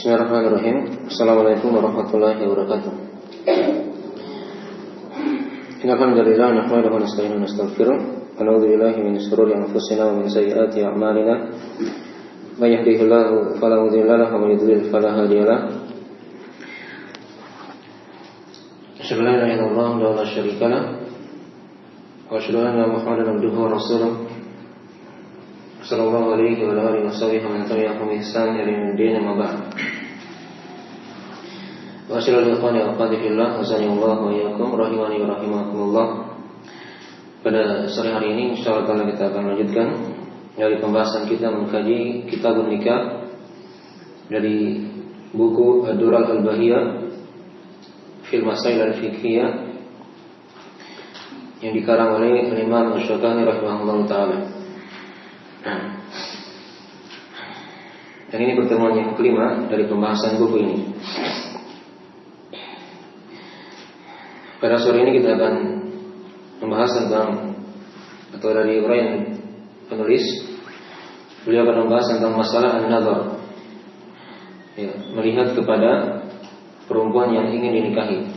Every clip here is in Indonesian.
Bismillahirrahmanirrahim. Assalamualaikum warahmatullahi wabarakatuh. Innal hamdalillah nahmaduhu wa nasta'inuhu wa nastaghfiruh wa na'udzu billahi min shururi anfusina wa min sayyiati a'malina. May yahdihillahu fala mudilla lahu wa may yudlil fala hadiya lahu. Asyhadu an la ilaha illallah wa la syarika lahu wa asyhadu anna Muhammadan abduhu wa rasuluh. Sallallahu alaihi wa alihi wasallam wa man tabi'ahum bi ihsan ila yaumil din amma ba'd. Wa assalamu alaikum warahmatullahi wabarakatuh. Wa iyyakum rahimani wa rahimakumullah. Pada sore hari ini insyaallah kita akan melanjutkan dari pembahasan kita mengkaji Kitabun Nikah dari buku Ad-Durar Al-Bahiyah fil Masail Al-Fiqhiyah yang dikarang oleh Imam Asy-Syaukani rahimahullah taala. Dan ini pertemuan yang kelima dari pembahasan buku ini. Pada sore ini kita akan membahas tentang, atau dari uraian penulis, beliau akan membahas tentang masalah an-nazar, ya, melihat kepada perempuan yang ingin dinikahi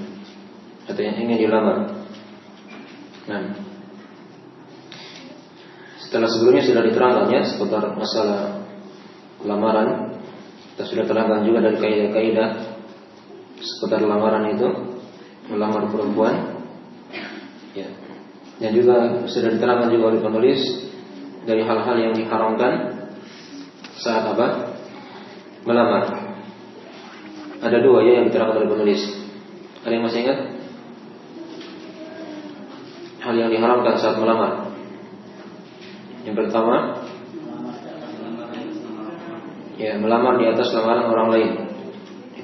atau yang ingin dilamar. Nah, setelah sebelumnya sudah diterangkan ya seputar masalah lamaran, kita sudah terangkan juga dari kaidah-kaidah seputar lamaran itu, melamar perempuan, ya. Dan juga sudah diterangkan juga oleh penulis dari hal-hal yang diharamkan saat apa? Melamar. Ada dua ya yang diterangkan oleh penulis. Ada yang masih ingat? Hal yang diharamkan saat melamar. Yang pertama, ya, melamar di atas lamaran orang lain.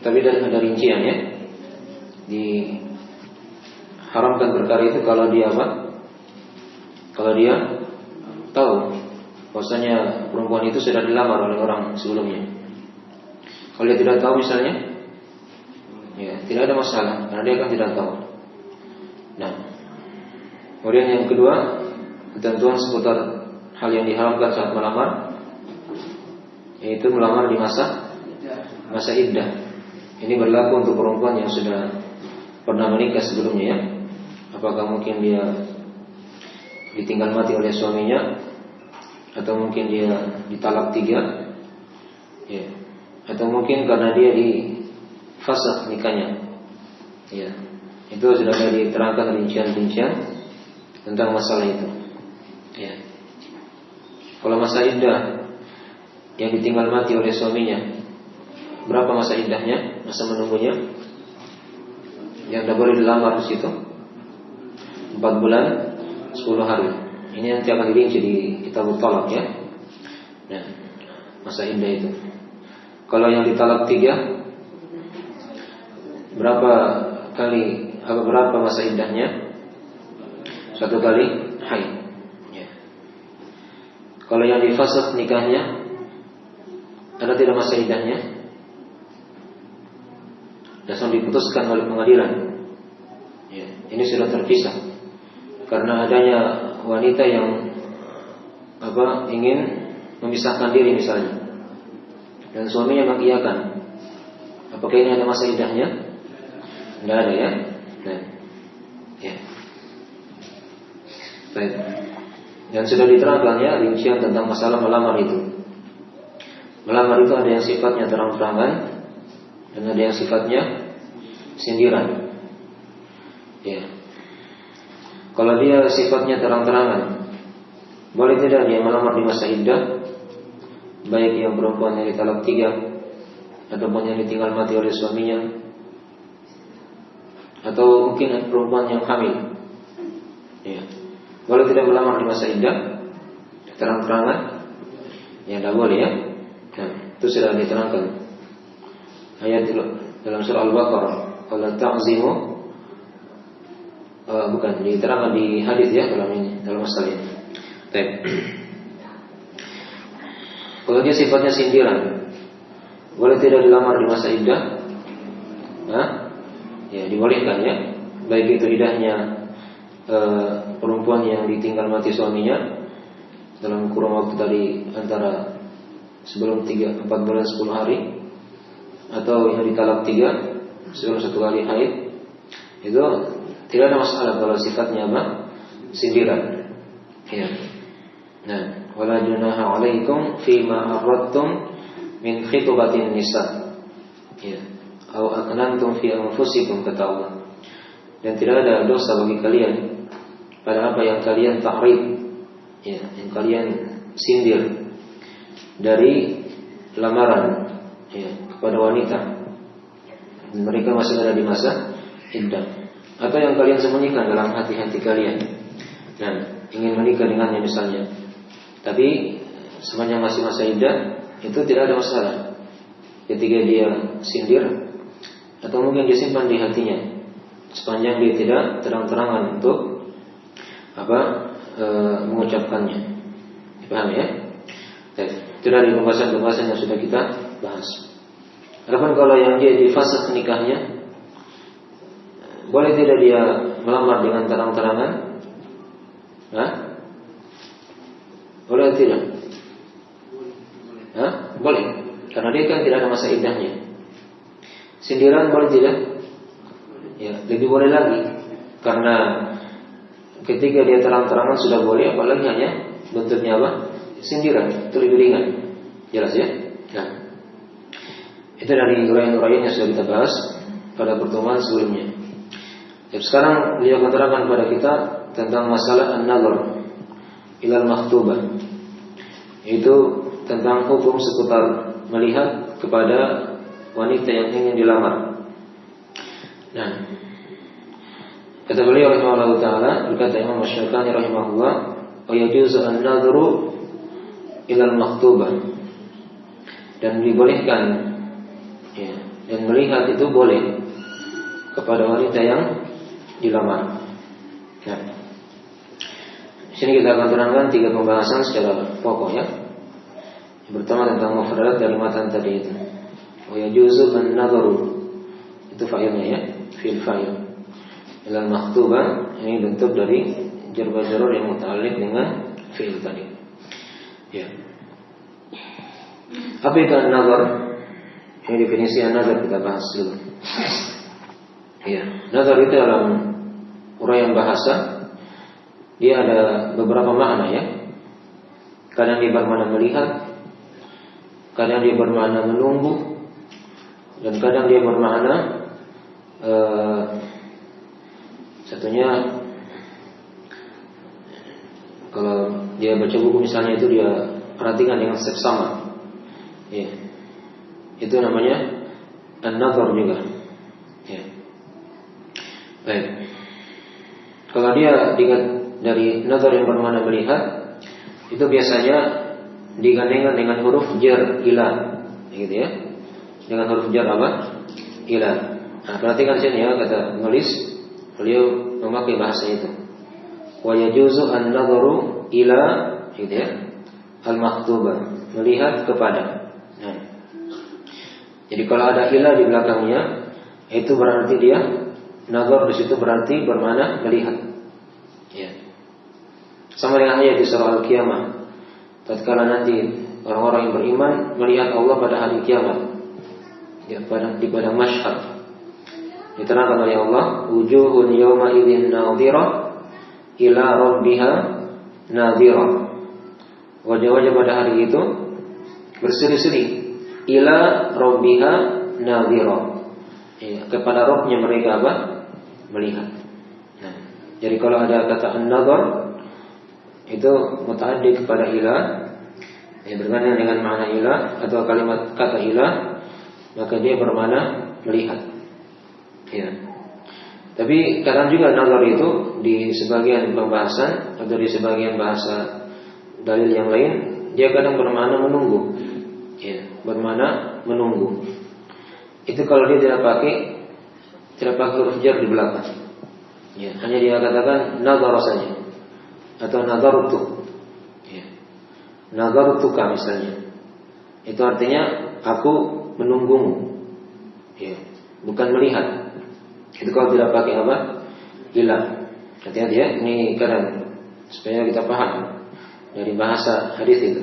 Tapi ada rincian ya. Diharamkan perkara itu kalau dia apa? Kalau dia tahu bahwasanya perempuan itu sudah dilamar oleh orang sebelumnya. Kalau dia tidak tahu misalnya, ya tidak ada masalah karena dia kan tidak tahu. Nah, kemudian yang kedua, ketentuan seputar hal yang diharamkan saat melamar, yaitu melamar di masa iddah. Ini berlaku untuk perempuan yang sudah pernah menikah sebelumnya ya. Apakah mungkin dia ditinggal mati oleh suaminya, atau mungkin dia ditalak 3, ya, atau mungkin karena dia difasakh nikahnya, ya. Itu sudah diterangkan rincian-rincian tentang masalah itu, ya. Kalau masa iddah yang ditinggal mati oleh suaminya, berapa masa iddahnya, masa menunggunya? Yang tidak boleh dilamar di situ 4 bulan 10 hari. Ini nanti akan dirinci di Kitabut Talaq ya. Nah, masa iddah itu. Kalau yang ditalak 3, berapa masa iddahnya? 1 kali haid. Kalau yang difasakh nikahnya, ada tidak masa iddahnya? Langsung diputuskan oleh pengadilan. Ya, ini sudah terpisah karena adanya wanita yang ingin memisahkan diri misalnya, dan suaminya mengiyakan. Apakah ini ada masa iddahnya? Tidak ada ya. Nah, ya. Baik. Dan sudah diterangkan ya rincian tentang masalah melamar itu. Melamar itu ada yang sifatnya terang-terangan dan ada yang sifatnya sindiran. Ya. Kalau dia sifatnya terang-terangan, boleh tidak dia melamar di masa iddah, baik yang perempuan yang ditalak 3 ataupun yang ditinggal mati oleh suaminya, atau mungkin perempuan yang hamil. Ya. Boleh tidak melamar di masa iddah terang-terangan? Ya tidak boleh ya. Nah, itu sudah diterangkan ayat dalam surah Al-Baqarah. Qala ta'zimu, bukan diterangkan di hadis ya dalam masalah ini. Baik. Kalau dia sifatnya sindiran, boleh tidak dilamar di masa iddah? Ya dibolehkan ya. Baik itu iddahnya perempuan yang ditinggal mati suaminya dalam kurun waktu tadi antara sebelum 4 bulan 10 hari, atau yang ditalak 3 sebelum 1 kali haid, itu tidak ada masalah kalau sifatnya apa? Sindiran. Ya. Nah, wala junaha 'alaikum fima aradtum min khitbatin nisa. Ya. Au aqnantum fi anfusikum, kata Allah. Dan tidak ada dosa bagi kalian pada apa yang kalian ta'rib, ya, yang kalian sindir dari lamaran, ya, kepada wanita. Mereka masih ada di masa iddah, atau yang kalian sembunyikan dalam hati-hati kalian. Nah, ingin menikah dengannya misalnya, tapi semuanya masih masa iddah, itu tidak ada masalah. Ketika dia sindir, atau mungkin dia simpan di hatinya, sepanjang dia tidak terang-terangan untuk mengucapkannya. Paham ya? Itu dari pembahasan-pembahasan yang sudah kita bahas. Adapun kalau yang dia di fase nikahnya, boleh tidak dia melamar dengan terang-terangan? Hah? Boleh tidak? Hah? Boleh, karena dia kan tidak ada masa iddahnya. Sindiran boleh tidak? Ya, lebih boleh lagi, karena ketika dia terang-terangan sudah boleh, apalagi hanya bentuknya apa? Sindiran, itu lebih ringan. Jelas ya? Nah, itu dari uraian-uraian yang sudah kita bahas pada pertemuan sebelumnya. Jadi sekarang beliau menerangkan kepada kita tentang masalah an-nazar ilal makhtubah, yaitu tentang hukum seputar melihat kepada wanita yang ingin dilamar. Nah, kata beliau rahimahullah ta'ala, berkata Imam Asy-Syaukani rahimahullah, wa yajuzu an-nadhru ilal makhtubah, dan dibolehkan, ya, dan melihat itu boleh kepada wanita yang dilamar. Nah, di sini kita akan terangkan 3 pembahasan secara pokok ya. Yang pertama tentang mufradat dari matan tadi itu. Wa yajuzu an-nadhru, itu fa'ilnya ya, fi'il fa'il. Ilal makhtubah, ini bentuk dari jar majrur yang muta'alliq dengan fi'il tadi. Ya. Apa itu an-nazar? Ini definisi an-nazar kita bahas dulu. Ya, nazar itu dalam uraian bahasa dia ada beberapa makna ya. Kadang dia bermakna melihat, kadang dia bermakna menunggu, dan kadang dia bermakna satunya kalau dia baca buku misalnya itu dia perhatikan dengan seksama, ya, itu namanya an-nazar juga, ya. Baik, kalau dia dari nazar yang bermakna melihat, itu biasanya digandengkan dengan huruf jar ila, gitu ya, dengan huruf jar apa? Ila. Nah, perhatikan sini ya, kata nulis beliau memakai bahasa itu. Wa yajuzu an-nadharu ila, gitu ya, al-makhtubah, melihat kepada. Nah, jadi kalau ada ila di belakangnya, itu berarti dia nazar di situ berarti bermakna melihat. Ya. Sama dengan ayat di surah Al-Qiyamah. Tatkala nanti orang-orang yang beriman melihat Allah pada hari kiamat, ya, di padang mahsyar. Diterangkan oleh Allah, wujuhun yawma idzin nadhirah ila rabbiha nadhirah. Wajah-wajah pada hari itu berseri-seri ila rabbiha nadhirah. Ya, kepada Rabbnya mereka apa? Melihat. Nah, jadi kalau ada kata an-nazar itu muta'addi kepada ila, ya, berkaitan dengan makna ila atau kalimat kata ila, maka dia bermakna melihat. Ya. Tapi kadang juga nazar itu di sebagian pembahasan atau di sebagian bahasa dalil yang lain, dia kadang bermakna menunggu. Ya, bermakna menunggu. Itu kalau dia tidak pakai huruf jar di belakang. Ya, hanya dia katakan nazar saja atau nazartu. Ya. Nazartuka misalnya. Itu artinya aku menunggumu. Ya, bukan melihat. Itu kalau tidak pakai apa? Ila. Hati-hati ya, ini kadang supaya kita paham dari bahasa hadis itu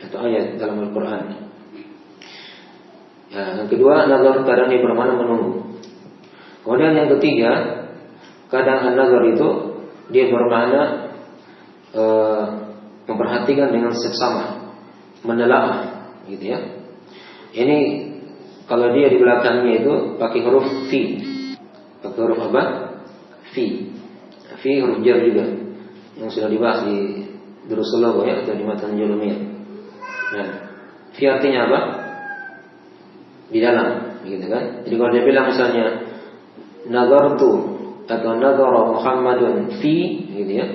atau ayat dalam Al-Qur'an. Ya, yang kedua nazar kadang dia bermakna menunggu. Kemudian yang ketiga, kadang nazar itu dia bermakna memperhatikan dengan seksama, menelaah, gitu ya. Ini kalau dia di belakangnya itu pakai huruf fi, pakai huruf apa? Fi, fi huruf jar juga, yang sudah dibahas di Durusul Lugha ya, atau di Matan Julumiyah. Nah, fi artinya apa? Di dalam, gitu kan? Jadi kalau dia bilang misalnya nazartu atau nazara Muhammadun fi, gitu ya,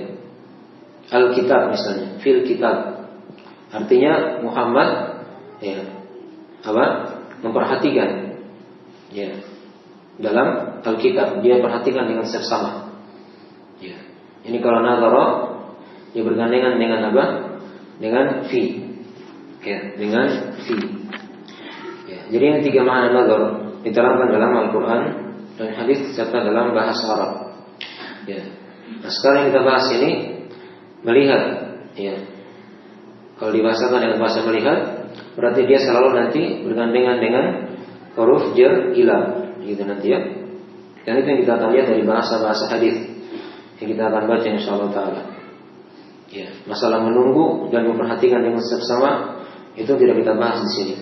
Alkitab misalnya, fil kitab, artinya Muhammad ya apa? Memperhatikan ya dalam Alkitab, dia perhatikan dengan seksama. Ya. Ini kalau nazara dia bergandengan dengan apa? Dengan fi. Ya, dengan fi. Ya, jadi ini tiga makna nazar diterangkan dalam Al-Quran dan hadis serta dalam bahasa Arab. Ya. Nah, sekarang kita bahas ini melihat. Ya. Kalau dibahasakan dengan bahasa melihat, berarti dia selalu nanti bergandengan dengan huruf jar ila, gitu nanti ya. Dan itu yang kita akan lihat dari bahasa-bahasa hadis yang kita akan baca insyaallah taala. Ya, masalah menunggu dan memperhatikan dengan seksama itu tidak kita bahas di sini.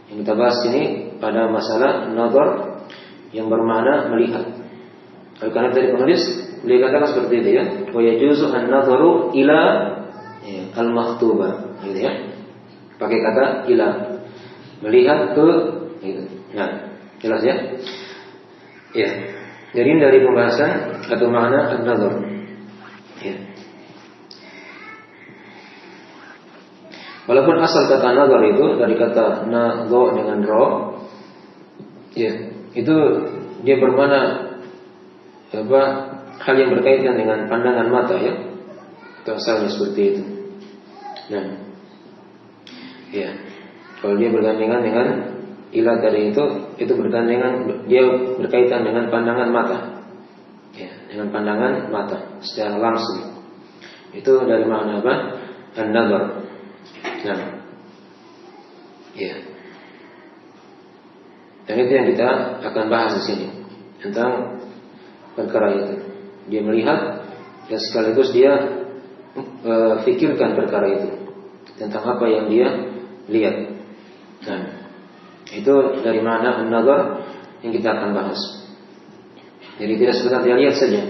Yang kita bahas ini pada masalah nazar yang bermakna melihat. Oleh karena tadi penulis beliau katakan seperti itu ya, wa yajuzu an-nazaru ila al-makhtubah, gitu ya. Pakai kata ila, melihat ke, gitu. Nah, jelas ya? Ya. Jadi dari pembahasan atau makna an-nazar. Ya. Walaupun asal kata nazar itu dari kata nadho dengan ro, ya, itu dia bermakna apa? Hal yang berkaitan dengan pandangan mata ya. Itu asalnya seperti itu. Nah, ya, kalau dia bergandengan dengan ilah tadi itu bergandengan, dia berkaitan dengan pandangan mata, ya, dengan pandangan mata secara langsung. Itu dari makna apa? An-nazar. Nah, ya, dan itu yang kita akan bahas di sini tentang perkara itu. Dia melihat dan sekaligus dia fikirkan perkara itu tentang apa yang dia lihat. Nah, itu dari mana an-nazar yang kita akan bahas. Jadi tidak sekedar dia lihat saja,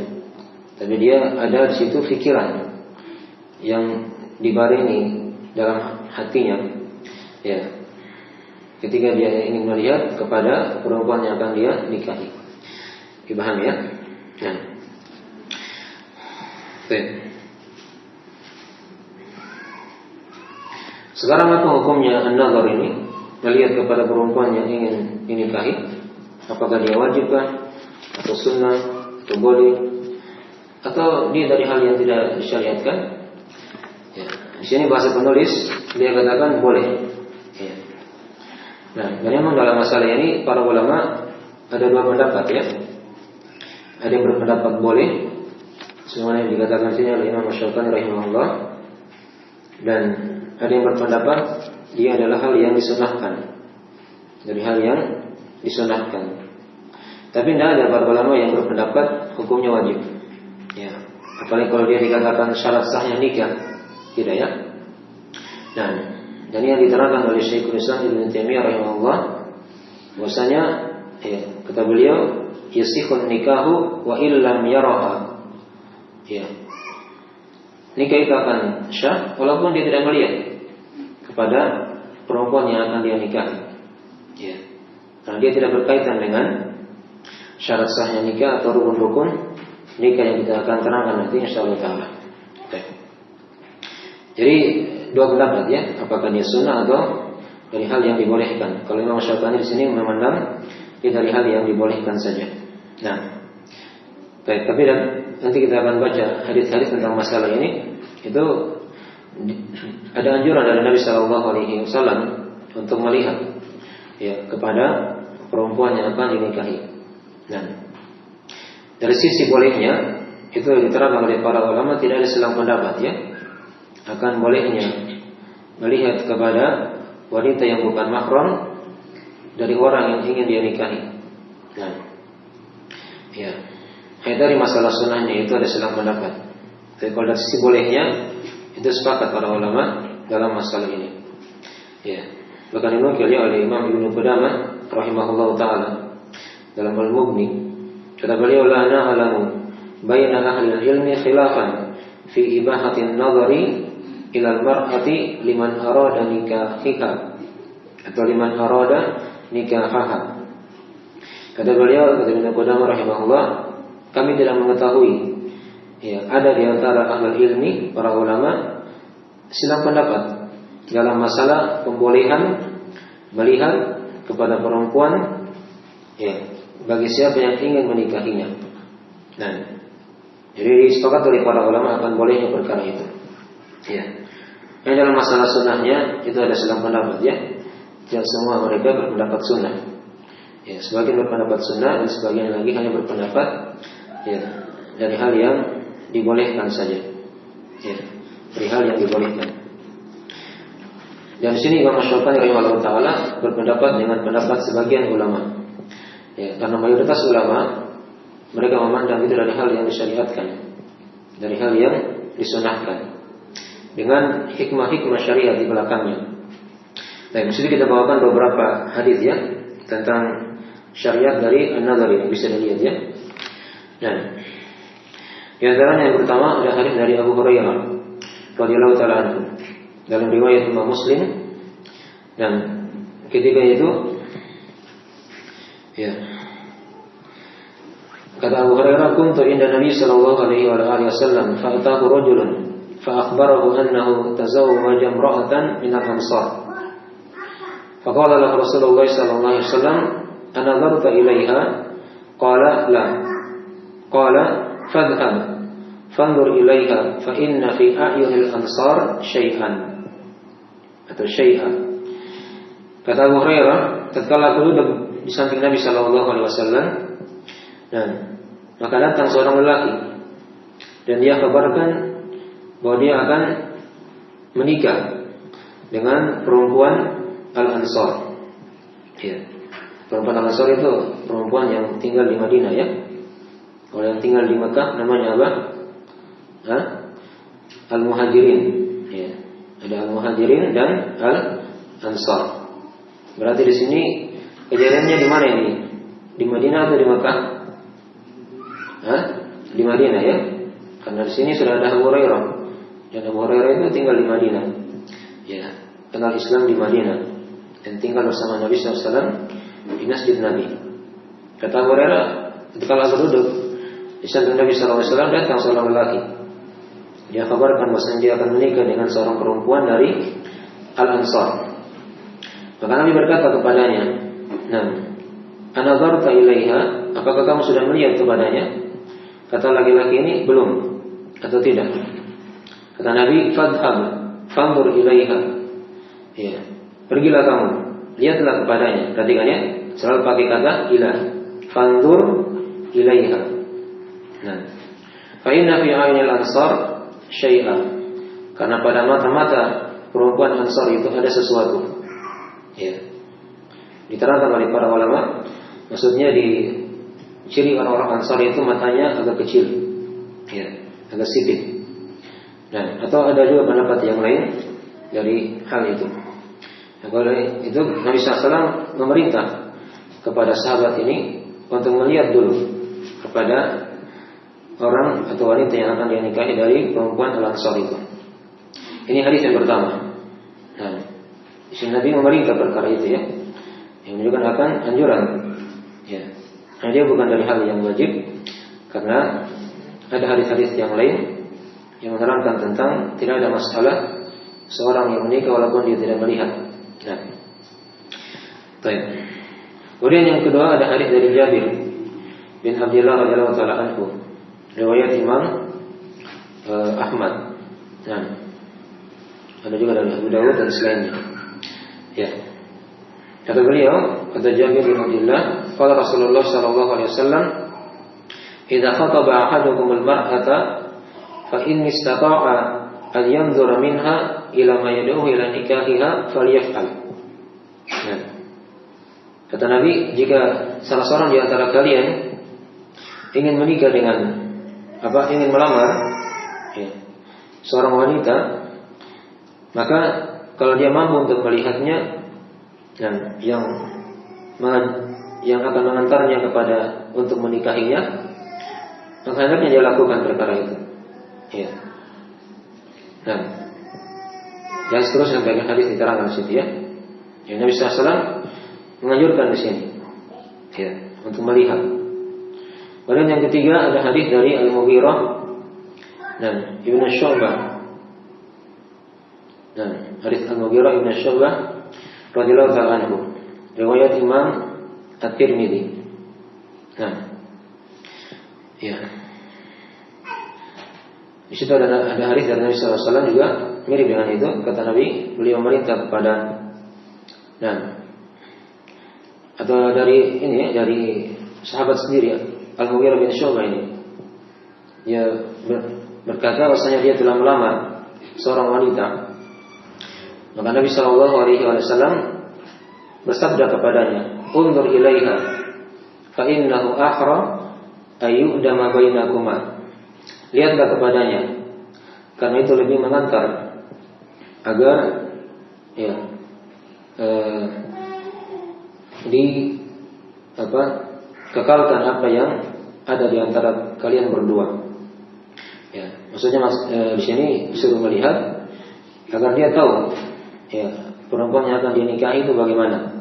tapi dia ada di situ fikiran yang dibarengi dalam hatinya. Ya, ketika dia ingin melihat kepada perempuan yang akan dia nikahi. Dipahami ya? Nah, baik. Sekarang apa hukumnya an-nazar ini? Melihat kepada perempuan yang ingin dinikahi, apakah dia wajibkah atau sunnah atau boleh atau dia dari hal yang tidak disyariatkan? Ya, di sini bahasa penulis dia katakan boleh. Ya. Nah, dan memang dalam masalah ini para ulama ada dua pendapat ya. Ada yang berpendapat boleh, semuanya yang dikatakan sini oleh Imam Syafi'i rahimahullah, dan ada yang berpendapat dia adalah hal yang disunahkan, dari hal yang disunahkan. Tapi tidak ada para ulama yang berpendapat hukumnya wajib. Ya, apalagi kalau dia dikatakan syarat sahnya nikah, tidak ya. Nah, dan yang diterangkan oleh Syekhul Islam Ibnu Taimiyah rahimahullah, bahwasanya ya, kata beliau, yasihun nikahu wa illam yaraha. Ya, nikah itu akan syah walaupun dia tidak melihat kepada perempuan yang akan dia nikahi. Ya, karena dia tidak berkaitan dengan syarat sahnya nikah atau rukun-rukun nikah yang kita akan terangkan nanti insyaallah taala. Okay. Jadi dua pendapat ya, apakah dia sunnah atau dari hal yang dibolehkan. Kalau Imam Syafi'i di sini memandang dia dari hal yang dibolehkan saja. Nah, baik, tapi nanti kita akan baca hadis-hadis tentang masalah ini. Itu ada anjuran dari Nabi Sallallahu Alaihi Wasallam untuk melihat ya kepada perempuan yang akan dinikahi. Nah, dari sisi bolehnya itu diterangkan oleh para ulama, tidak ada selang pendapat ya akan bolehnya melihat kepada wanita yang bukan mahram dari orang yang ingin dia nikahi. Nah, ya. Dari masalah sunnahnya itu ada selang pendapat. Tapi kalau dari sisi bolehnya itu sepakat para ulama dalam masalah ini. Ya. Bahkan dinukil oleh Imam Ibnu Qudamah rahimahullah taala dalam Al-Mughni, kata beliau, la na'lamu baina ahli ilmi khilafan fi ibahati an-nadhari ila al-mar'ati liman arada nikahiha atau liman arada nikahaha. Kata beliau, kata Ibnu Qudamah rahimahullah, kami tidak mengetahui ya, ada di antara ahli ilmi, para ulama, silang pendapat dalam masalah pembolehan melihat kepada perempuan ya, bagi siapa yang ingin menikahinya. Nah, jadi sepakat oleh para ulama akan bolehnya perkara itu. Ya. Yang dalam masalah sunnahnya itu ada silang pendapat ya. Tidak semua mereka berpendapat sunnah. Ya, sebagian berpendapat sunnah dan sebagian lagi hanya berpendapat ya, dari hal yang dibolehkan saja. Ya, dari hal yang dibolehkan. Dan di sini Imam Asy-Syafi'i rahimahullah taala berpendapat dengan pendapat sebagian ulama. Ya, karena mayoritas ulama mereka memandang itu dari hal yang disyariatkan, dari hal yang disunahkan, dengan hikmah-hikmah syariat di belakangnya. Nah, di sini kita bawakan beberapa hadis ya tentang syariat dari An-Nadhari, bisa dilihat ya. Nah, di antaranya yang pertama ada hadis dari Abu Hurairah radhiyallahu taala anhu dalam riwayat Imam Muslim, dan ketika itu ya, kata Abu Hurairah, kuntu inda Nabi sallallahu alaihi wasallam fa atahu rajulun fa akhbarahu annahu tazawwaja imra'atan min al-ansar. Faqala lahu Rasulullah sallallahu alaihi wasallam, "Anadharta ilaiha?" Qala, "La." Qala, "Fadhhab fanzur ilaiha fa inna fi a'yunil ansar syai'an." Atau syai'an. Kata Abu Hurairah, tatkala aku duduk di samping Nabi sallallahu alaihi wasallam, dan maka datang seorang lelaki dan dia kabarkan bahwa dia akan menikah dengan perempuan Al-Ansar. Ya. Perempuan Al-Ansar itu perempuan yang tinggal di Madinah ya. Kalau yang tinggal di Mekah namanya apa? Al-Muhajirin. Ya. Ada Al-Muhajirin dan Al-Ansar. Berarti di sini kejadiannya di mana ini? Di Madinah atau di Mekah? Di Madinah ya. Karena di sini sudah ada Abu Hurairah. Dan Abu Hurairah itu tinggal di Madinah. Ya, kenal Islam di Madinah dan tinggal bersama Nabi SAW di Masjid Nabi. Kata Abu Hurairah, ketika aku duduk di samping Nabi SAW, datang seorang lelaki. Dia kabarkan bahwa dia akan menikah dengan seorang perempuan dari Al-Ansar. Maka Nabi berkata kepadanya, "Nah, anadharta ilaiha? Apakah kamu sudah melihat kepadanya?" Kata laki-laki ini, "Belum." Atau tidak. Kata Nabi, "Fadhhab fanzur ilaiha." Ya, pergilah kamu, lihatlah kepadanya. Perhatikannya, selalu pakai kata ila. Fanzur ilaiha. Nah, fa inna fi a'yunil ansar syai'a. Karena pada mata-mata perempuan Ansar itu ada sesuatu. Ya. Diterangkan oleh para ulama, maksudnya di ciri orang-orang Ansar itu matanya agak kecil, ya, agak sipit. Nah, atau ada juga pendapat yang lain dari hal itu. Nah, oleh itu Nabi SAW memerintah kepada sahabat ini untuk melihat dulu kepada orang atau wanita yang akan dinikahi dari perempuan Al-Ansar itu. Ini hadis yang pertama. Nah, di sini Nabi memerintah perkara itu ya, yang menunjukkan akan anjuran. Ya. Nah, dia bukan dari hal yang wajib, karena ada hadis-hadis yang lain yang menerangkan tentang tidak ada masalah seorang yang menikah walaupun dia tidak melihat. Nah, baik. Kemudian yang kedua ada hadis dari Jabir bin Abdullah radhiyallahu taala anhu, riwayat Imam Ahmad. Nah, ada juga dari Abu Dawud dan selainnya. Ya. Kata beliau, kata Jabir bin Abdullah, qala Rasulullah sallallahu alaihi wasallam, "Idza khataba ahadukum al-mar'ata fa in istata'a an yanzura minha ila ma yad'uhu ila nikahiha falyaf'al." Nah. Kata Nabi, jika salah seorang di antara kalian ingin menikah dengan ingin melamar seorang wanita, maka kalau dia mampu untuk melihatnya dan yang akan mengantarnya kepada untuk menikahinya, maka hendaknya dia lakukan perkara itu. Ya. Nah, dan seterusnya bagian hadis diterangkan di situ ya. Yang Nabi SAW menganjurkan di sini, ya, untuk melihat. Kemudian yang ketiga ada hadis dari Al-Mughirah dan Ibnu Syu'bah. Dan hadis Al-Mughirah Ibnu Syu'bah radhiyallahu ta'ala anhu, riwayat Imam At-Tirmidzi. Nah, ya. Di situ ada hadis dari Nabi SAW juga mirip dengan itu. Kata Nabi, beliau memerintah kepada, atau dari ini ya, dari sahabat sendiri ya, Al-Mughirah bin Syu'bah ini, dia berkata bahwasanya dia telah melamar seorang wanita. Maka Nabi SAW bersabda kepadanya, "Unzur ilaiha, fa innahu akhra ayyudama bainakuma." Lihatlah kepadanya, karena itu lebih mengantar agar kekalkan apa yang ada di antara kalian berdua. Ya, maksudnya di sini disuruh melihat agar dia tahu perempuan yang akan dinikahi itu bagaimana.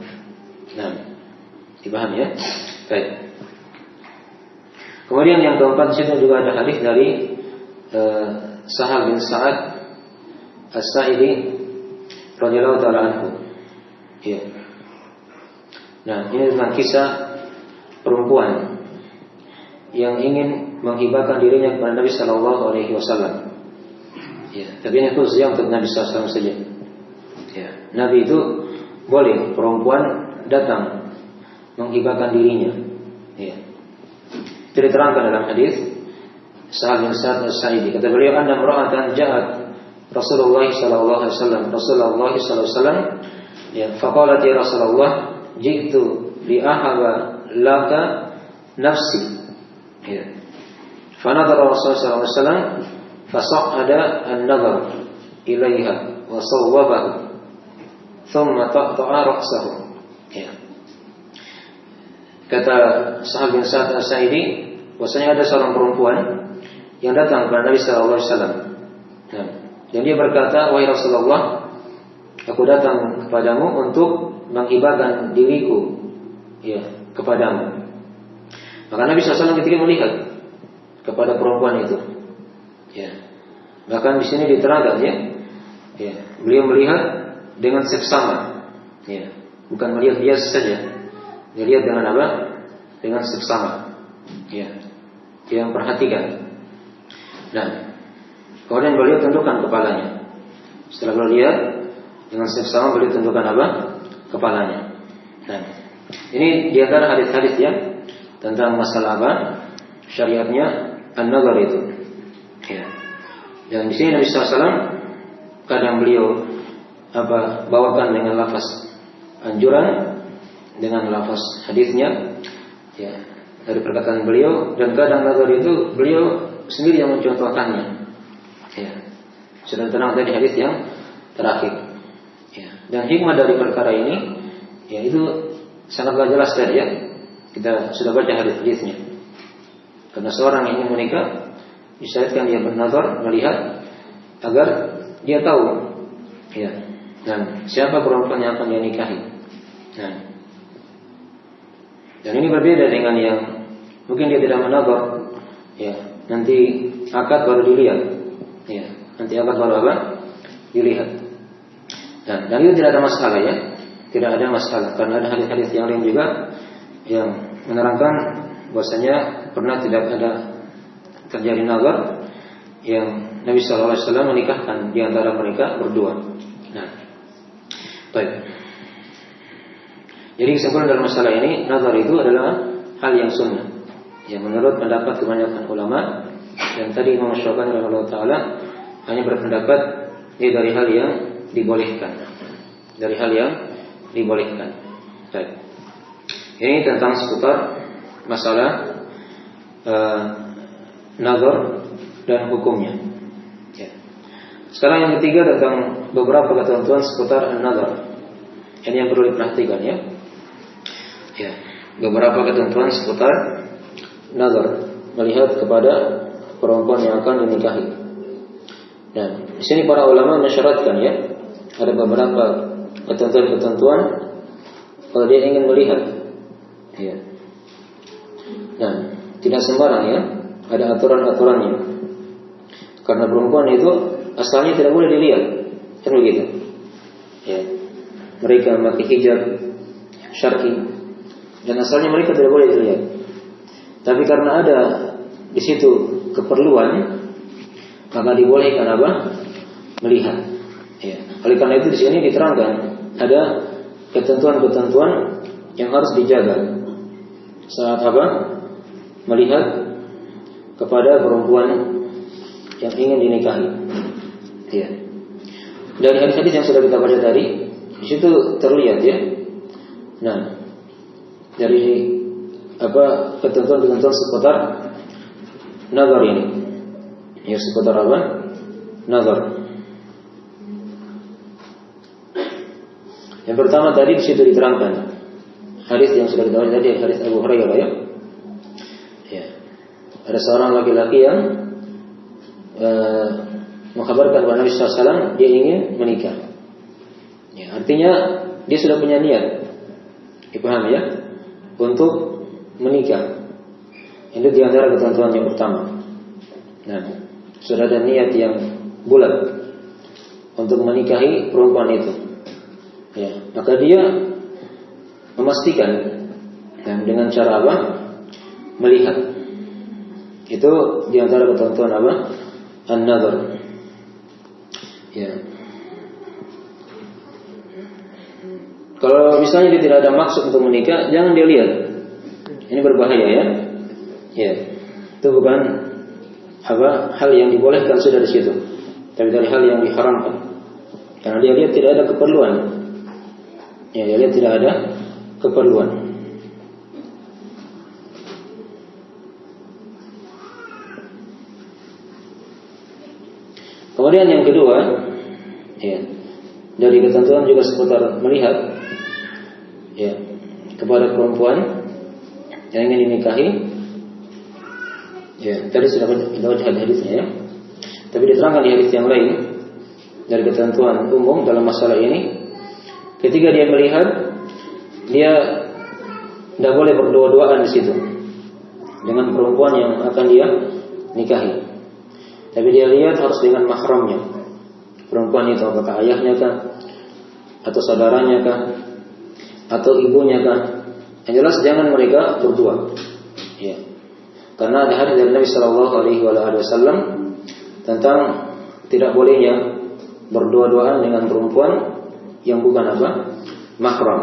Nah, dipahami ya? Baik. Kemudian yang keempat di sini juga ada hadis dari Sahal bin Sa'ad As-Sa'idi radhiyallahu ta'ala anhu. Ya. Nah, ini tentang kisah perempuan yang ingin menghibahkan dirinya kepada Nabi sallallahu alaihi wasallam. Ya, tapi ini khususnya untuk Nabi sallallahu alaihi wasallam saja. Ya, Nabi itu boleh perempuan datang menghibahkan dirinya. Ya. Itu diterangkan dalam hadis Sahal bin Sa'ad As-Sa'idi. Kata beliau, "Anna imra'atan ja'at Rasulullah sallallahu alaihi wasallam. Rasulullah sallallahu alaihi wasallam ya, faqalat ya Rasulullah, ji'tu li ahaba laka nafsi." Ya. Fa nadara Rasulullah sallallahu alaihi wasallam fasa'ada an-nadhar ilaiha wa sawwabahu thumma taqta'a ra'sahu. Ya. Kata Sahal bin Sa'ad As-Sa'idi, bahwasanya ada seorang perempuan yang datang kepada Nabi sallallahu alaihi wasallam. Nah, dan dia berkata, "Wahai Rasulullah, aku datang kepadamu untuk menghibahkan diriku kepadamu." Maka Nabi SAW ketika melihat kepada perempuan itu, bahkan di sini diterangkan beliau melihat dengan seksama, bukan melihat biasa saja, dia lihat dengan apa? Dengan seksama, dia memperhatikan. Nah, kemudian beliau tundukkan kepalanya. Setelah beliau lihat dengan seksama, beliau tundukkan apa? Kepalanya. Nah, ini di antara hadis-hadis tentang masalah apa? Syariatnya an-nazar itu. Ya. Dan di sini Nabi SAW kadang beliau bawakan dengan lafaz anjuran, dengan lafaz hadisnya, dari perkataan beliau, dan kadang nazar itu beliau sendiri yang mencontohkannya. Sudah terang tadi hadis yang terakhir. Dan hikmah dari perkara ini, itu sangatlah jelas tadi kita sudah baca hadis-hadisnya. Karena seorang yang ingin menikah, disyariatkan dia bernazar, melihat agar dia tahu, dan siapa perempuan yang akan dia nikahi. Dan ini berbeda dengan yang mungkin dia tidak menazar, nanti akad baru dilihat, nanti akad baru apa? Dilihat. Dan itu tidak ada masalah tidak ada masalah, karena ada hadis-hadis yang lain juga yang menerangkan bahwasanya pernah tidak ada terjadi nazar yang Nabi sallallahu alaihi wasallam menikahkan di antara mereka berdua. Nah, baik. Jadi kesimpulan dalam masalah ini, nazar itu adalah hal yang sunnah. Yang menurut pendapat kebanyakan ulama, dan tadi Imam Syafi'i rahimahullah taala hanya berpendapat dari hal yang dibolehkan. Dari hal yang dibolehkan. Baik. Ini tentang seputar masalah nazar dan hukumnya. Ya. Sekarang yang ketiga tentang beberapa ketentuan seputar nazar. Ini yang perlu diperhatikan ya. Ya, beberapa ketentuan seputar nazar, melihat kepada perempuan yang akan dinikahi. Dan di sini para ulama mensyaratkan ya, ada beberapa ketentuan-ketentuan kalau dia ingin melihat. Ya. Nah, tidak sembarang ya, ada aturan-aturannya. Karena perempuan itu asalnya tidak boleh dilihat, kan begitu. Ya. Mereka memakai hijab syar'i dan asalnya mereka tidak boleh dilihat. Tapi karena ada di situ keperluan, maka dibolehkan apa? Melihat. Ya. Oleh karena itu di sini diterangkan ada ketentuan-ketentuan yang harus dijaga saat apa? Melihat kepada perempuan yang ingin dinikahi. Ya. Dari hadis yang sudah kita baca tadi, di situ terlihat ya. Nah, dari apa ketentuan-ketentuan seputar nazar ini. Ya, seputar apa? Nazar. Yang pertama tadi di situ diterangkan hadis yang sudah kita baca tadi, hadis Abu Hurairah ya. Ya. Ada seorang laki-laki yang mengkabarkan kepada Nabi SAW dia ingin menikah. Ya, artinya dia sudah punya niat, dipahami ya, untuk menikah. Ini di antara ketentuan yang pertama. Nah, sudah ada niat yang bulat untuk menikahi perempuan itu. Ya, maka dia memastikan dengan cara apa? Melihat. Itu di antara ketentuan apa? An-nazar. Ya. Kalau misalnya dia tidak ada maksud untuk menikah, jangan dia lihat. Ini berbahaya ya. Ya. Itu bukan apa hal yang dibolehkan sudah di situ, tapi dari hal yang diharamkan. Karena dia lihat tidak ada keperluan. Ya, dia lihat tidak ada keperluan. Kemudian yang kedua, ya, dari ketentuan juga seputar melihat ya kepada perempuan yang ingin dinikahi. Ya, tadi sudah kita baca hadisnya ya. Tapi diterangkan di hadis yang lain dari ketentuan umum dalam masalah ini. Ketika dia melihat, dia tidak boleh berdua-duaan di situ dengan perempuan yang akan dia nikahi. Tapi dia lihat harus dengan mahramnya. Perempuan itu apakah ayahnya kah, atau saudaranya kah, atau ibunya kah? Yang jelas jangan mereka berdua. Ya. Karena ada hadis dari Nabi Sallallahu Alaihi Wasallam tentang tidak bolehnya berdua-duaan dengan perempuan yang bukan apa? Mahram.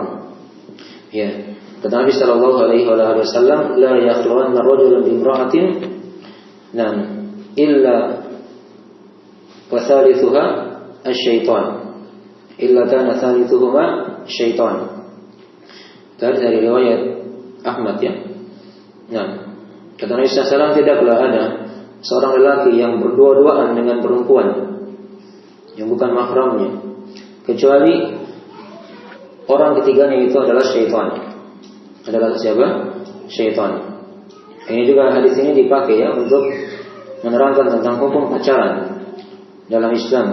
Ya. Kata Nabi Sallallahu Alaihi Wasallam, la yakhluwanna rajulun bi imra'atin, nam illa wa thalithuha asy-syaitan, illa kana thalithuhuma syaitan. Dari riwayat Ahmad ya. Nah, kata Nabi SAW, tidaklah ada seorang lelaki yang berdua-duaan dengan perempuan yang bukan mahramnya, kecuali orang ketiganya itu adalah syaitan. Adalah siapa? Syaitan. Ini juga hadis ini dipakai ya untuk menerangkan tentang hukum pacaran dalam Islam.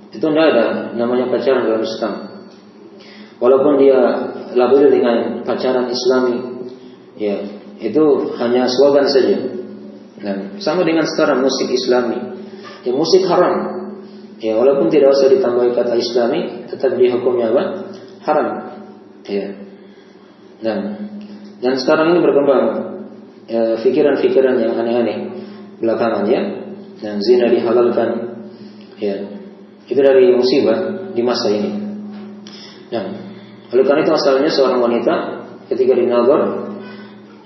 Itu tidak ada namanya pacaran dalam Islam. Walaupun dia label dengan pacaran Islami, ya itu hanya slogan saja. Dan sama dengan sekarang musik Islami, ya musik haram. Ya walaupun tidak usah ditambah kata Islami, tetap dia hukumnya apa? Haram. Ya. Dan sekarang ini berkembang fikiran-fikiran yang aneh-aneh belakangan ya. Dan zina dihalalkan. Ya. Itu dari musibah di masa ini. Nah, oleh karena itu asalnya seorang wanita ketika dinazar,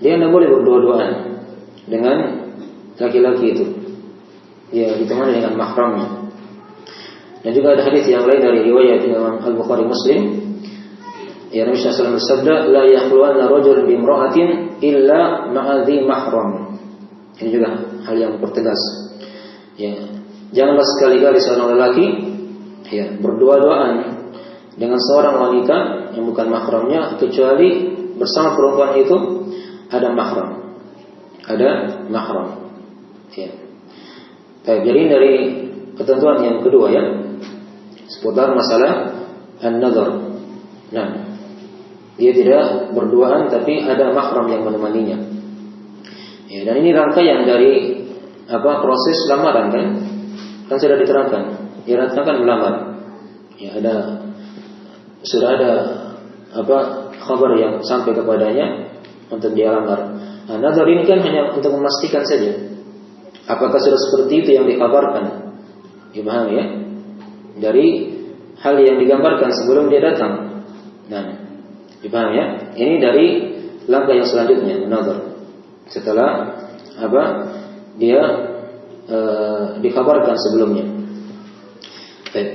dia tidak boleh berdua-duaan dengan laki-laki itu. Ya, ditemani dengan mahramnya. Dan juga ada hadis yang lain dari riwayat Imam Al-Bukhari Muslim Ya, Nabi SAW bersabda, la yakhluwanna rajulun bimra'atin illa ma'adhi mahram. Ini juga hal yang pertegas. Ya, janganlah sekali-kali seorang lelaki berdua-duaan dengan seorang wanita yang bukan mahramnya, kecuali bersama perempuan itu ada mahram. Ada mahram. Ya. Jadi dari ketentuan yang kedua ya, seputar masalah an-nadhar. Nah, dia tidak berduaan tapi ada mahram yang menemaninya. Ya, dan ini rangkaian dari proses lamaran kan? Kan sudah diterangkan. Dia datang melamar. Ya, sudah ada kabar yang sampai kepadanya untuk dia lamar. Nah, nazar ini kan hanya untuk memastikan saja apakah sudah seperti itu yang dikabarkan. Paham ya? Dari hal yang digambarkan sebelum dia datang. Nah, dipaham ya? Ini dari langkah yang selanjutnya, nazar. Setelah dia dikabarkan sebelumnya. Baik.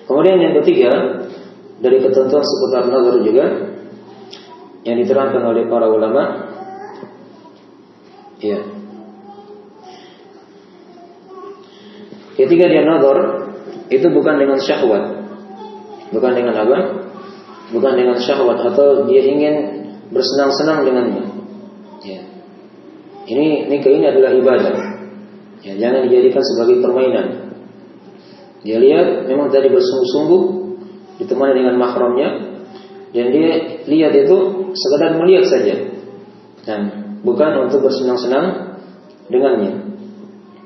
Kemudian yang ketiga dari ketentuan seputar nazar juga yang diterangkan oleh para ulama, ya. Ketika dia nazar itu bukan dengan syahwat, bukan dengan apa? Bukan dengan syahwat atau dia ingin bersenang-senang dengannya. Ya. Ini nikah ini adalah ibadah. Ya, jangan dijadikan sebagai permainan. Dia lihat memang tadi bersungguh-sungguh ditemani dengan mahramnya, dan dia lihat itu sekadar melihat saja, dan bukan untuk bersenang-senang dengannya.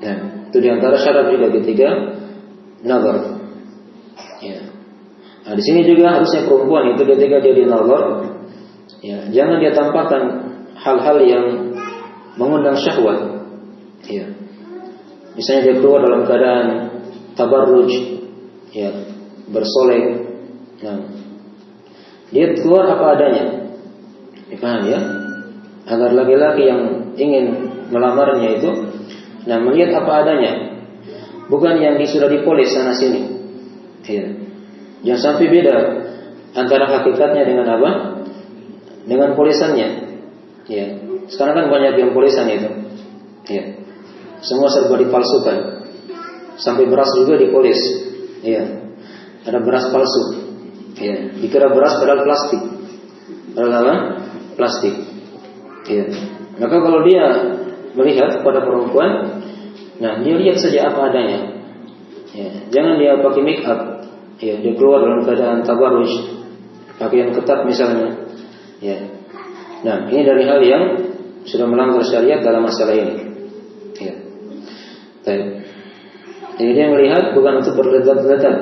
Dan itu diantara syarat juga ketika nazar. Ya. Nah, di sini juga harusnya perempuan itu ketika dia dinazar, ya, jangan dia tampakkan hal-hal yang mengundang syahwat. Ya. Misalnya dia keluar dalam keadaan tabarruj, ya, bersolek. Nah, dia keluar apa adanya. Dipaham ya? Agar laki-laki yang ingin melamarnya itu melihat apa adanya, bukan yang sudah dipoles sana sini. Ya. Jangan sampai beda antara hakikatnya dengan apa? Dengan polesannya. Ya. Sekarang kan banyak yang polesan itu. Ya. Semua serba dipalsukan. Sampai beras juga dipoles. Ya. Ada beras palsu. Ya. Dikira beras padahal plastik. Padahal apa? Plastik. Ya. Maka kalau dia melihat pada perempuan, dia lihat saja apa adanya. Ya. Jangan dia pakai make up. Ya, dia keluar dalam keadaan tabarruj, pakaian ketat misalnya. Ya. Nah, ini dari hal yang sudah melanggar syariat dalam masalah ini. Ya. Baik. Jadi dia melihat bukan untuk berlezat-lezat,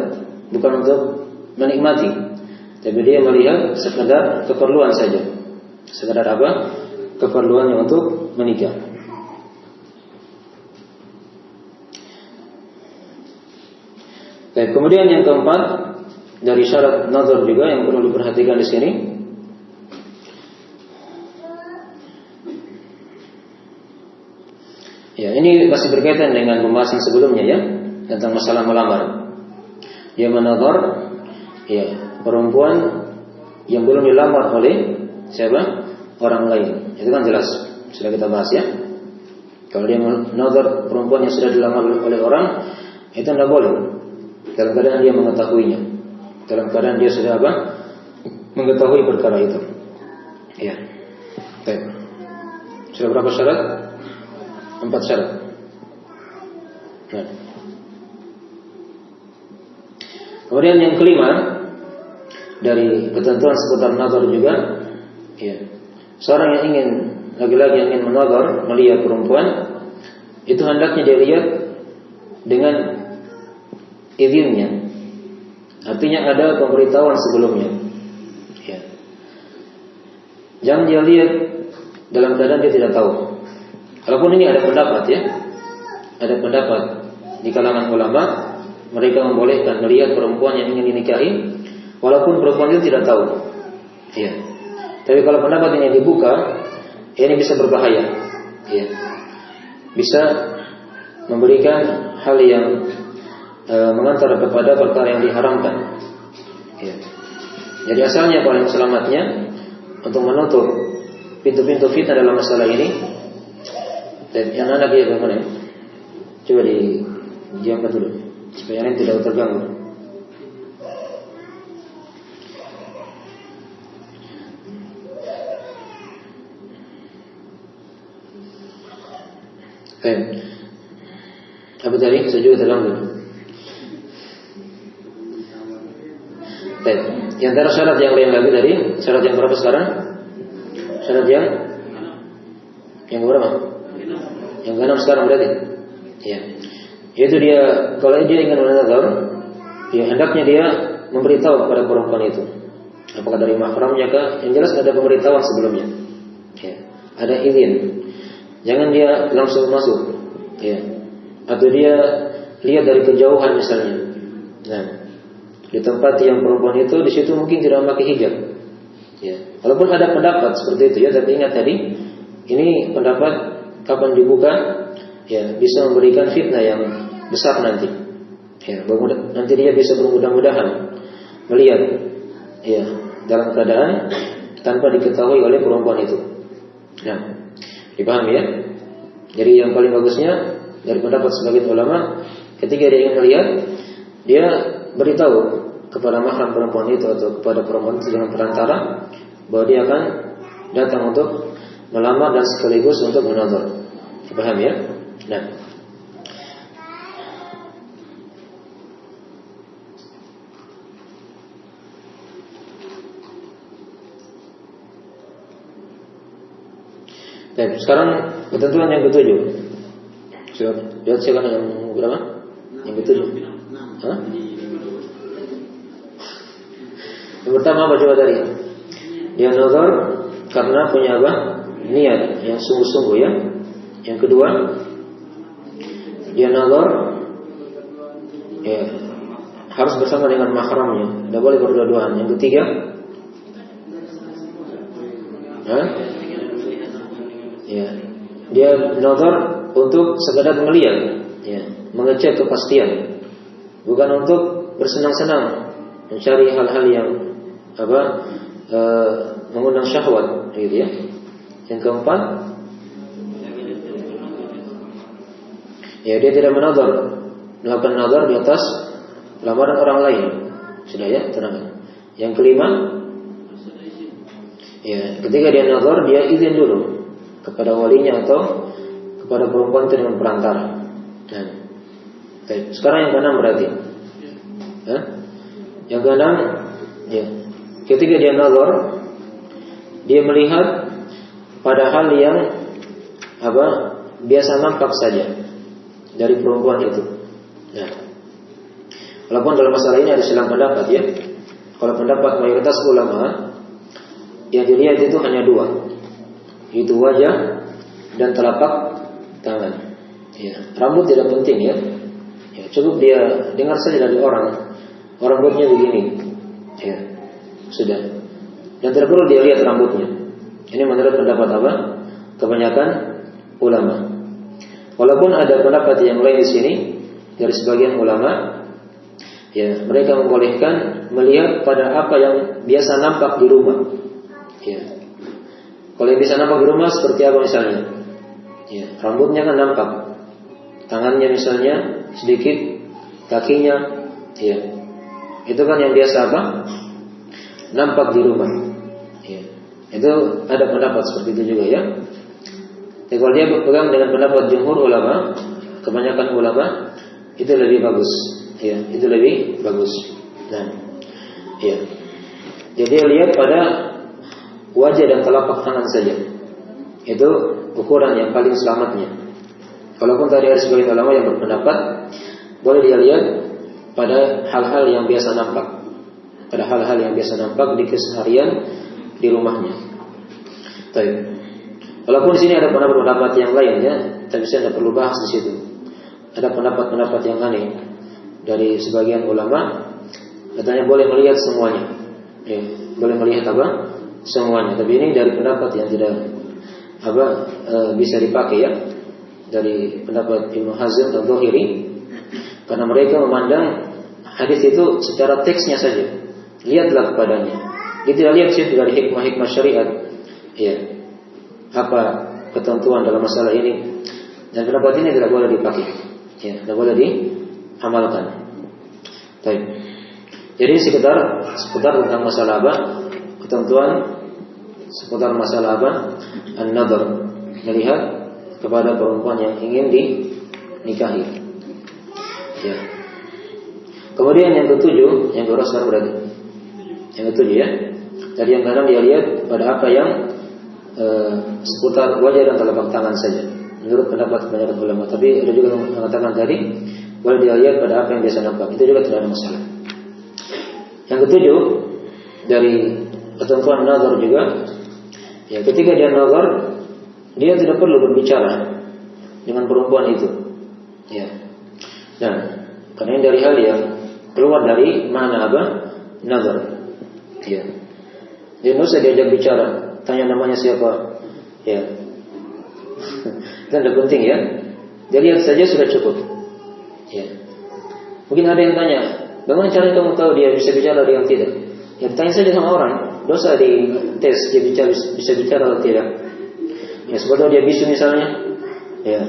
bukan untuk menikmati, tapi dia melihat sekadar keperluan saja. Sekadar apa? Keperluannya untuk menikah. Baik, kemudian yang keempat dari syarat nazar juga yang perlu diperhatikan di sini, ya, ini masih berkaitan dengan pembahasan sebelumnya ya, tentang masalah melamar. Dia menazar, ya, perempuan yang belum dilamar oleh siapa? Orang lain. Itu kan jelas, sudah kita bahas ya. Kalau dia menazar perempuan yang sudah dilamar oleh orang, itu tidak boleh. Dalam keadaan dia mengetahuinya, dalam keadaan dia sudah apa? Mengetahui perkara itu. Ya. Baik. Sudah berapa syarat? 4 syarat. Nah. Kemudian yang kelima dari ketentuan seputar nazar juga, ya, seorang yang ingin, laki-laki yang ingin menazar, melihat perempuan, itu hendaknya dia lihat dengan izinnya. Artinya ada pemberitahuan sebelumnya. Ya. Jangan dia lihat dalam keadaan dia tidak tahu. Walaupun ini ada pendapat ya, ada pendapat di kalangan ulama, mereka membolehkan melihat perempuan yang ingin dinikahi, walaupun perempuan itu tidak tahu. Ya. Tapi kalau pendapat ini dibuka, ini bisa berbahaya. Ya. Bisa memberikan hal yang mengantar kepada perkara yang diharamkan. Ya. Jadi asalnya paling selamatnya untuk menutup pintu-pintu fitnah dalam masalah ini. Yang anak dia bagaimana? Coba diamkan dulu supaya yang tidak terganggu. Apa tadi? Saya juga terganggu. Di antara syarat yang lain lagi dari syarat yang berapa sekarang? Syarat yang berapa? Yang keenam sekarang berarti. Ya. Yaitu dia kalau dia ingin menazar, ya hendaknya dia memberitahu kepada perempuan itu. Apakah dari mahramnya kah? Yang jelas ada pemberitahuan sebelumnya. Ya. Ada izin. Jangan dia langsung masuk. Ya. Atau dia lihat dari kejauhan misalnya. Nah, di tempat yang perempuan itu di situ mungkin tidak memakai hijab. Ya. Walaupun ada pendapat seperti itu ya, tapi ingat tadi ini pendapat kapan dibuka ya bisa memberikan fitnah yang besar nanti. Ya, nanti dia bisa bermudah-mudahan melihat ya dalam keadaan tanpa diketahui oleh perempuan itu. Nah, dipahami ya? Jadi yang paling bagusnya dari pendapat sebagian ulama, ketika dia ingin melihat, dia beritahu kepada mahram perempuan itu atau kepada perempuan itu dengan perantara bahwa dia akan datang untuk melamar dan sekaligus untuk menazar. Paham ya? Nah, baik, sekarang ketentuan yang ketujuh. Lihat sekarang yang berapa? Yang ketujuh. Hah? Yang pertama apa coba tadi? Dia nazar karena punya apa? Niat yang sungguh-sungguh ya. Yang kedua, dia nazar ya, harus bersama dengan mahramnya, tidak boleh berdua-duaan. Yang ketiga, ya, dia nazar untuk sekadar melihat, ya, mengecek kepastian, bukan untuk bersenang-senang mencari hal-hal yang mengundang syahwat, gitu ya. Yang keempat, ya dia tidak melakukan nazar di atas lamaran orang lain. Sudah ya, tenang. Yang kelima, ya ketika dia nazar dia izin dulu kepada walinya atau kepada perempuan itu dengan perantara. Nah, sekarang yang keenam berarti. Yang keenam, ya ketika dia nazar dia melihat pada hal yang biasa nampak saja dari perempuan itu. Nah, walaupun dalam masalah ini ada silang pendapat ya. Kalau pendapat mayoritas ulama yang dilihat itu hanya dua, yaitu wajah dan telapak tangan. Ya, rambut tidak penting ya. Ya, cukup dia dengar saja dari orang rambutnya begini. Ya, sudah. Dan tidak perlu dia lihat rambutnya. Ini menurut pendapat apa? Kebanyakan ulama. Walaupun ada pendapat yang lain di sini dari sebagian ulama, ya mereka membolehkan melihat pada apa yang biasa nampak di rumah. Ya. Kalau yang bisa nampak di rumah seperti apa misalnya? Ya, rambutnya kan nampak, tangannya misalnya sedikit, kakinya, ya itu kan yang biasa apa? Nampak di rumah. Ya. Itu ada pendapat seperti itu juga ya. Jadi kalau dia berpegang dengan pendapat jumhur ulama, kebanyakan ulama itu lebih bagus, ya itu lebih bagus. Nah, ya jadi dia lihat pada wajah dan telapak tangan saja. Itu ukuran yang paling selamatnya. Walaupun tadi ada sebagian ulama yang berpendapat boleh dia lihat pada hal-hal yang biasa nampak, pada hal-hal yang biasa nampak di keseharian di rumahnya. Baik. Walaupun di sini ada pendapat yang lain ya, tapi saya tidak perlu bahas di situ. Ada pendapat-pendapat yang aneh dari sebagian ulama, katanya boleh melihat semuanya. Ya, boleh melihat semuanya. Tapi ini dari pendapat yang tidak bisa dipakai ya, dari pendapat Ibnu Hazm dan Zahiri, karena mereka memandang hadis itu secara teksnya saja. Lihatlah kepadanya. Dia tidak lihat sih dari hikmah-hikmah syariat, ya, apa ketentuan dalam masalah ini, dan pendapat ini tidak boleh dipakai, ya, tidak boleh diamalkan. Baik. Jadi seputar tentang masalah apa? Ketentuan seputar masalah apa? An-nadhar, melihat kepada perempuan yang ingin dinikahi. Ya. Kemudian yang ketujuh, yang keberapa sekarang berarti? Yang ketujuh ya. Tadi yang keenam dia lihat pada apa yang seputar wajah dan telapak tangan saja. Menurut pendapat kebanyakan ulama. Tapi ada juga yang mengatakan tadi boleh dia lihat pada apa yang biasa nampak. Itu juga tidak ada masalah. Yang ketujuh dari ketentuan nazar juga, ya, ketika dia nazar, dia tidak perlu berbicara dengan perempuan itu, ya. Dan karena ini dari hal yang keluar dari mana apa? Nazar, ya. Dia tidak usah diajak bicara, tanya namanya siapa, ya. Itu tidak penting ya. Dia lihat saja sudah cukup, ya. Mungkin ada yang tanya, bagaimana cara kamu tahu dia bisa bicara atau yang tidak? Ya, tanya saja sama orang. Dosa di tes dia bisa bicara atau tidak. Ya, seperti dia bisu misalnya, ya,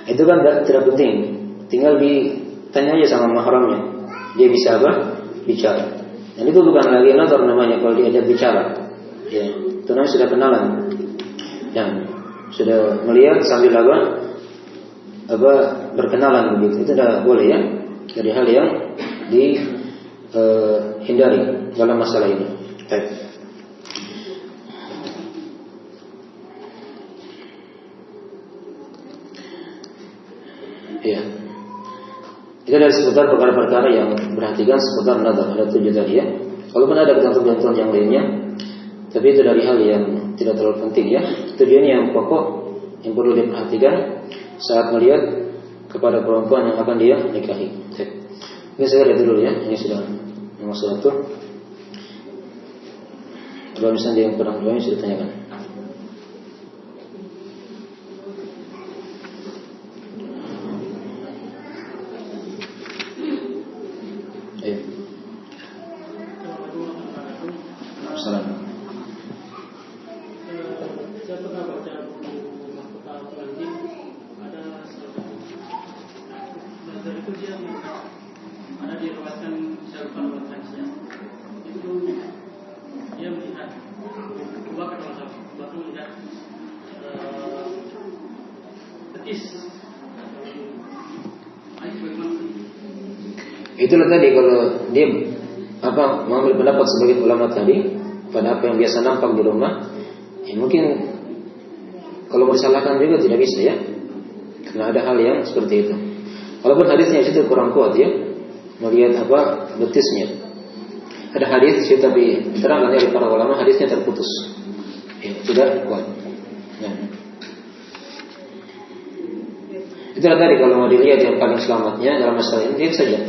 itu kan tidak penting. Tinggal ditanya aja sama mahramnya, dia bisa apa? Bicara. Dan itu bukan lagi nazar namanya kalau diajak bicara. Ya, itu namanya sudah kenalan. Dan sudah melihat sambil apa berkenalan begitu. Itu tidak boleh ya. Dari hal yang dihindari dalam masalah ini. Baik. Ya. Itu adalah seputar perkara-perkara yang perhatikan seputar nazar. Ada 7 tadi ya. Walaupun ada ketentuan-ketentuan yang lainnya, tapi itu dari hal yang tidak terlalu penting ya. Tujuannya yang pokok yang perlu diperhatikan saat melihat kepada perempuan yang akan dia nikahi. Ini saya lihat dulu ya. Ini sudah masuk waktu. Kalau misalnya yang kurang dua ini sudah tanyakan. Ayo. Assalamualaikum. Saya pernah baca buku Mahkota Al-Qadim, ada nazar itu dia ada diriwayatkan Syarifan al-Hadisnya. Itu dia melihat bahkan melihat betis. Itulah tadi kalau dia mengambil pendapat sebagai ulama tadi pada apa yang biasa nampak di rumah, ya mungkin kalau mau disalahkan juga tidak bisa ya, karena ada hal yang seperti itu. Walaupun hadisnya itu kurang kuat ya, melihat apa betisnya. Ada hadis sih tapi diterangkan oleh para ulama hadisnya terputus, ya, tidak kuat. Ya. Itulah tadi kalau mau dilihat yang paling selamatnya dalam masalah ini lihat saja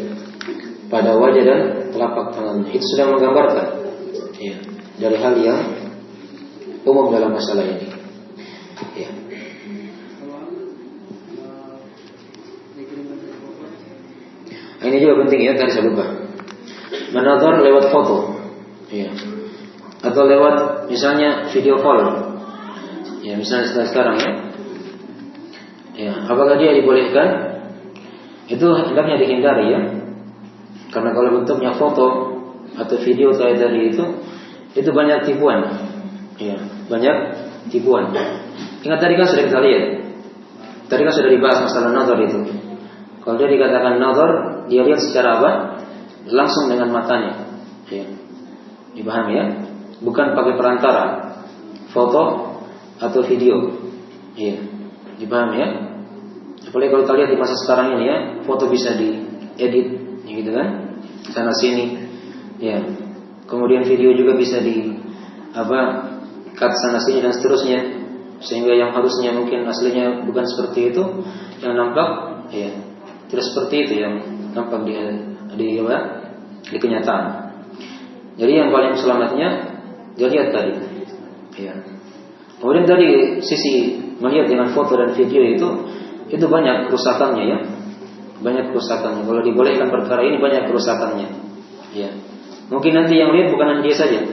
pada wajah dan telapak tangan. Itu sudah menggambarkan ya, dari hal yang umum dalam masalah ini. Ya. Ini juga penting ya, tadi saya lupa. Menazar lewat foto, ya, atau lewat misalnya video call, ya misalnya sekarang ya. Ya, apakah dia dibolehkan? Itu hendaknya dihindari ya. Karena kalau bentuknya foto atau video kayak tadi itu banyak tipuan. Ya, banyak tipuan. Ingat tadi kan sudah kita lihat. Tadi kan sudah dibahas masalah nazar itu. Kalau dia dikatakan nazar, dia lihat secara apa? Langsung dengan matanya. Ya. Dipahami ya? Bukan pakai perantara foto atau video. Ya. Dipahami ya? Apalagi kalau kalian di masa sekarang ini ya, foto bisa diedit, ya gitu kan? Sana sini, ya. Kemudian video juga bisa cut sana sini dan seterusnya, sehingga yang harusnya mungkin aslinya bukan seperti itu, yang nampak, ya, tidak seperti itu yang nampak di kenyataan. Jadi yang paling selamatnya dia lihat tadi, ya. Kemudian dari sisi melihat dengan foto dan video itu banyak kerusakannya ya, banyak kerusakannya. Kalau dibolehkan perkara ini banyak kerusakannya, ya. Mungkin nanti yang lihat bukan hanya dia saja,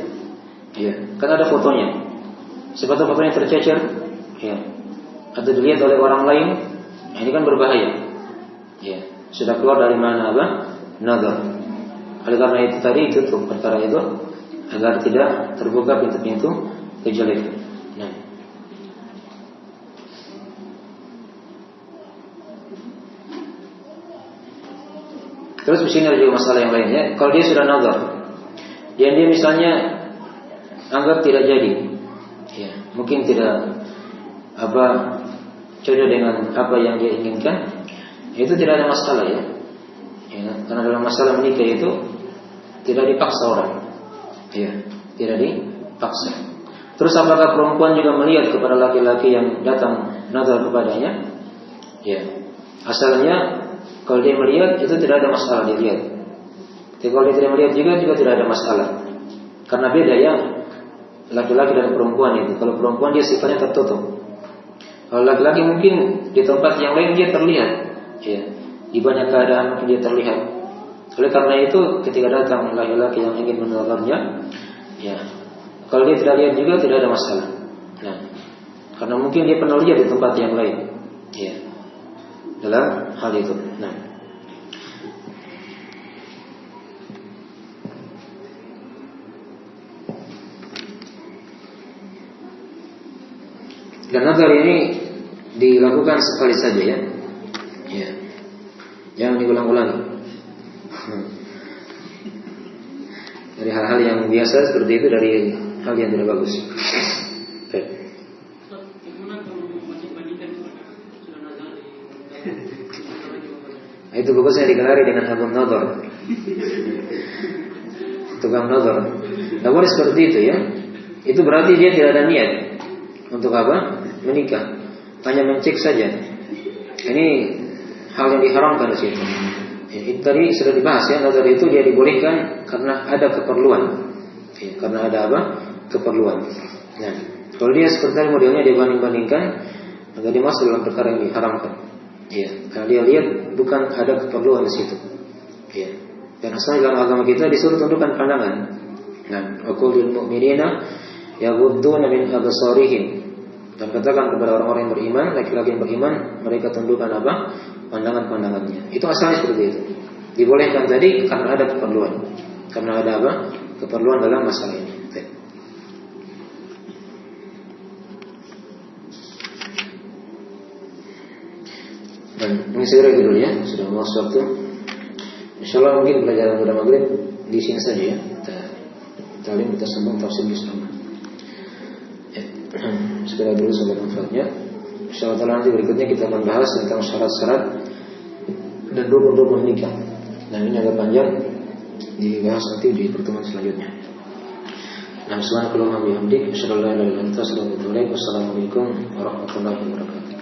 Ya, kan ada fotonya. Siapa tahu fotonya tercecer, ya, atau dilihat oleh orang lain, ini kan berbahaya. Ya, sudah keluar dari mana apa? Nazar. Oleh karena itu tadi tutup perkara itu agar tidak terbuka pintu-pintu kejelekan. Nah. Terus di sini ada juga masalah yang lainnya. Kalau dia sudah nazar, dan dia misalnya anggap tidak jadi, ya, mungkin tidak cocok dengan apa yang dia inginkan, itu tidak ada masalah ya. Ya, karena dalam masalah menikah itu tidak dipaksa orang, ya, tidak dipaksa. Terus apakah perempuan juga melihat kepada laki-laki yang datang nazar kepadanya? Ya, asalnya kalau dia melihat itu tidak ada masalah dia lihat. Tapi kalau dia tidak melihat juga tidak ada masalah. Karena beda ya laki-laki dan perempuan itu. Kalau perempuan dia sifatnya tertutup. Kalau laki-laki mungkin di tempat yang lain dia terlihat, ya, di banyak keadaan mungkin dia terlihat. Oleh karena itu ketika datang laki-laki yang ingin menazarnya, ya, kalau dia tidak lihat juga tidak ada masalah. Nah, karena mungkin dia pernah lihat di tempat yang lain, ya, dalam hal itu. Nah, dan nazar ini dilakukan sekali saja ya. Ya. Jangan diulang-ulangi. Dari hal-hal yang biasa seperti itu, dari hal yang tidak bagus. Baik. Itu bagusnya digelari dengan habun nazar. Tukang nazar. Tidak boleh seperti itu ya. Itu berarti dia tidak ada niat untuk apa? Menikah. Hanya mencek saja. Ini hal yang diharamkan di situ. Ya, itu tadi sudah dibahas ya. Nazar itu dia dibolehkan karena ada keperluan. Ya, karena ada apa? Keperluan. Nah, kalau dia seperti tadi modelnya dia banding-bandingkan, maka dia masuk dalam perkara yang diharamkan. Ya, karena dia lihat bukan ada keperluan di situ. Ya. Dan asalnya dalam agama kita disuruh tundukkan pandangan. Nah, aqulul mu'minina yaghudduna min absarihim. Dan katakan kepada orang-orang yang beriman, laki-laki yang beriman, mereka tundukkan apa? Pandangan-pandangannya. Itu asalnya seperti itu. Dibolehkan tadi karena ada keperluan. Karena ada apa? Keperluan dalam masalah ini. Dan ini segera itu dulu ya. Sudah masuk waktu. Insyaallah mungkin pelajaran pada maghrib di sini saja ya. Kita sambung tafsir bersama. Segera dulu sampai manfaatnya. Insyaallah nanti berikutnya kita akan bahas tentang syarat-syarat dan rukun-rukun nikah. Nah ini agak panjang, dibahas nanti di pertemuan selanjutnya. Nah, subhanakallahumma wa bihamdika asyhadu an la ilaha illa anta astaghfiruka wa atubu ilaik. Wassalamualaikum warahmatullahi wabarakatuh.